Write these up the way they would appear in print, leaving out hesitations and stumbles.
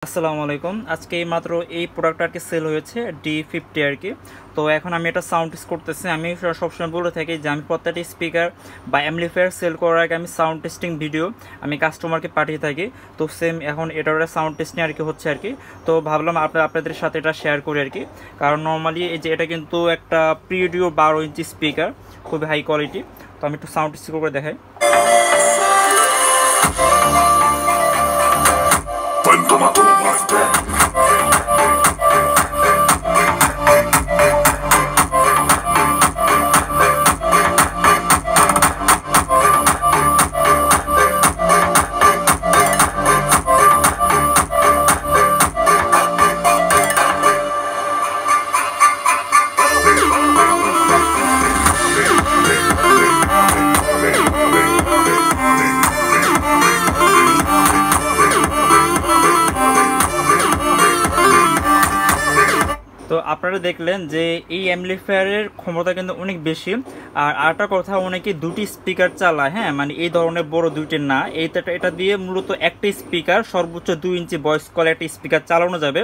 আসসালামু আলাইকুম। আজকে মাত্র এই প্রোডাক্টটা আর কি সেল হয়েছে D50 আর কি। তো এখন আমি এটা সাউন্ড টেস্ট করতেছি। আমি সবসময় বলে থাকি যে আমি প্রত্যেকটা স্পিকার বা অ্যাম্পলিফায়ার সেল করার আগে আমি সাউন্ড টেস্টিং ভিডিও আমি কাস্টমারকে পাঠিয়ে থাকি। তো সেম এখন এটার সাউন্ড টেস্টিং আর কি হচ্ছে আর কি। তো ভাবলাম আপনাদের সাথে এটা শেয়ার করি আর কি, কারণ নর্মালি এই যে এটা কিন্তু একটা প্রিডিও 12 ইঞ্চি স্পিকার, খুবই হাই কোয়ালিটি। তো আমি একটু সাউন্ড টেস্টিং করে দেখাই। তো আপনারা দেখলেন যে এই অ্যাম্পলিফায়ারের ক্ষমতা কিন্তু অনেক বেশি। আর আরেকটা কথা, অনেকে দুটি স্পিকার চালায়, হ্যাঁ, মানে এই ধরনের বড় দুইটি না, এটা দিয়ে মূলত একটা স্পিকার সর্বোচ্চ 2 ইঞ্চি ভয়েস কল একটা স্পিকার চালানো যাবে।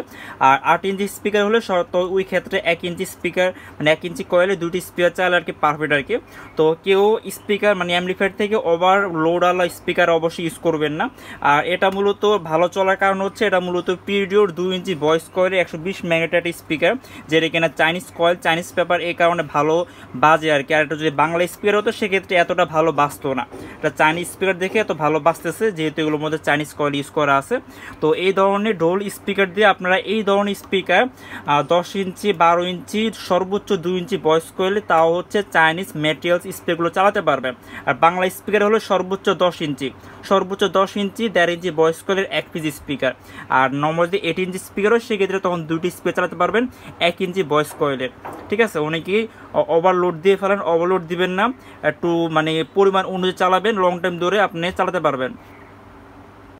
আর 8 ইঞ্চি স্পিকার হলে তো ওই ক্ষেত্রে 1 ইঞ্চি স্পিকার মানে 1 ইঞ্চি কয়েলে দুটি স্পিকার চালালে আর কি পারফেক্ট আর কি। তো কেউ স্পিকার মানে অ্যাম্পলিফায়ার থেকে ওভার লোডওয়ালা স্পিকার অবশ্যই ইউজ করবেন না। আর এটা মূলত ভালো চলার কারণ হচ্ছে এটা মূলত পিরিয়ড 2 ইঞ্চি ভয়েস কয়েলে 120 মেগাওয়াট একটা স্পিকার, যেটা কিনা চাইনিজ কয়েল চাইনিজ পেপার, এই কারণে ভালো বাজে আর কি। আর এটা যদি বাংলা স্পিকার হতো সেক্ষেত্রে এতটা ভালো বাজতো না। এটা চাইনিজ স্পিকার দেখে এত ভালো বাজতেছে যেহেতু এগুলোর মধ্যে চাইনিজ কয়েল ইউজ করা আছে। তো এই ধরনের ডোল স্পিকার দিয়ে আপনারা এই ধরনের স্পিকার 10 ইঞ্চি 12 ইঞ্চি সর্বোচ্চ 2 ইঞ্চি ভয়েস কয়েলে, তাও হচ্ছে চাইনিজ ম্যাটেরিয়ালস স্পিকারগুলো চালাতে পারবেন। আর বাংলা স্পিকার হলো সর্বোচ্চ 10 ইঞ্চি 10 ইঞ্চি 1.5 ইঞ্চি ভয়েস কয়েলের 1 পিস স্পিকার। আর নর্মাল যদি 8 ইঞ্চি স্পিকারও সেক্ষেত্রে তখন দুটি স্পিকার চালাতে পারবেন 1 ইঞ্চি ভয়েস কয়েলের। ঠিক আছে, অনেকেই ওভারলোড দিয়ে ফেলেন, ওভারলোড দিবেন না, একটু মানে পরিমাণ অনুযায়ী চালাবেন, লং টাইম ধরে আপনি চালাতে পারবেন।